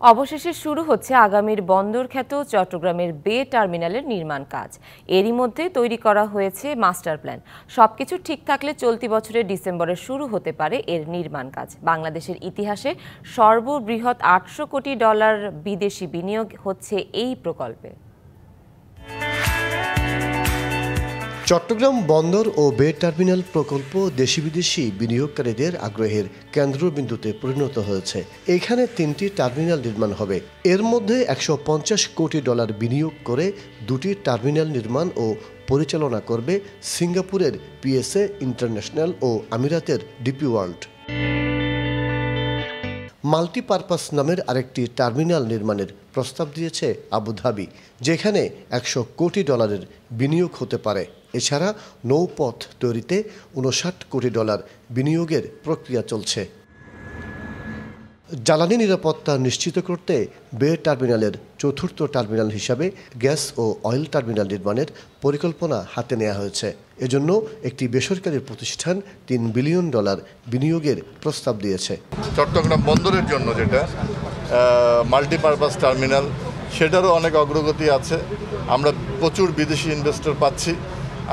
অবশেষে শুরু হচ্ছে আগামীর বন্দরখ্যাত চট্টগ্রামের বে টার্মিনালের নির্মাণ কাজ। এরই মধ্যে তৈরি করা হয়েছে মাস্টার প্ল্যান। সবকিছু ঠিক থাকলে চলতি বছরের ডিসেম্বরে শুরু হতে পারে এর নির্মাণ কাজ। বাংলাদেশের ইতিহাসে সর্ববৃহৎ $800 কোটি বিদেশি বিনিয়োগ হচ্ছে এই প্রকল্পে। চট্টগ্রাম বন্দর ও বে টার্মিনাল প্রকল্প দেশি বিদেশি বিনিয়োগকারীদের আগ্রহের কেন্দ্রবিন্দুতে পরিণত হয়েছে। এখানে 3টি টার্মিনাল নির্মাণ হবে। এর মধ্যে $150 কোটি বিনিয়োগ করে 2টি টার্মিনাল নির্মাণ ও পরিচালনা করবে সিঙ্গাপুরের পিএসএ ইন্টারন্যাশনাল ও আমিরাতের ডিপি ওয়ার্ল্ড। মাল্টিপারপাস নামের আরেকটি টার্মিনাল নির্মাণের প্রস্তাব দিয়েছে আবুধাবি, যেখানে $100 কোটি বিনিয়োগ হতে পারে। এছাড়া নৌপথ তৈরিতে $59 কোটি বিনিয়োগের প্রক্রিয়া চলছে। জ্বালানি নিরাপত্তা নিশ্চিত করতে বে টার্মিনালের চতুর্থ টার্মিনাল হিসাবে গ্যাস ও অয়েল টার্মিনাল নির্মাণের পরিকল্পনা হাতে নেওয়া হয়েছে। এজন্য একটি বেসরকারি প্রতিষ্ঠান $3 বিলিয়ন বিনিয়োগের প্রস্তাব দিয়েছে। চট্টগ্রাম বন্দরের জন্য যেটা মাল্টিপারপাস টার্মিনাল, সেটারও অনেক অগ্রগতি আছে। আমরা প্রচুর বিদেশি ইনভেস্টর পাচ্ছি,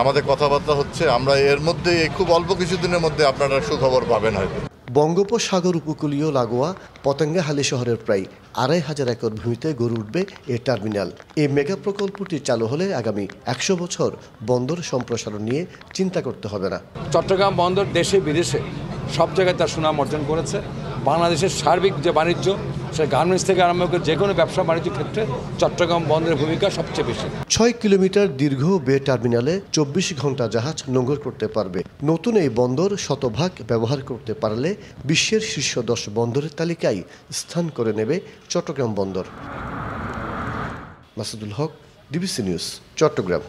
আমাদের কথাবার্তা হচ্ছে। আমরা এর মধ্যে খুব অল্প কিছুদিনের মধ্যে আপনারা সুখবর পাবেন হয়তো। বঙ্গোপসাগর উপকূলীয় লাগোয়া পতেঙ্গাহালী শহরের প্রায় ২,৫০০ একর ভূমিতে গড়ে উঠবে এই টার্মিনাল। এই মেগা প্রকল্পটি চালু হলে আগামী ১০০ বছর বন্দর সম্প্রসারণ নিয়ে চিন্তা করতে হবে না। চট্টগ্রাম বন্দর দেশে বিদেশে সব জায়গায় তার সুনাম অর্জন করেছে। বাংলাদেশের সার্বিক যে বাণিজ্য, সে গার্মেন্টস থেকে আরম্ভ করে যে কোনো ব্যবসা বাণিজ্য ক্ষেত্রে চট্টগ্রাম বন্দরের ভূমিকা সবচেয়ে বেশি। ৬ কিলোমিটার দীর্ঘ বে টার্মিনালে ২৪ ঘন্টা জাহাজ নোঙর করতে পারবে। নতুন এই বন্দর শতভাগ ব্যবহার করতে পারলে বিশ্বের শীর্ষ 10 বন্দরের তালিকায় স্থান করে নেবে চট্টগ্রাম বন্দর। মাসুদুল হক, ডিবিসি নিউজ, চট্টগ্রাম।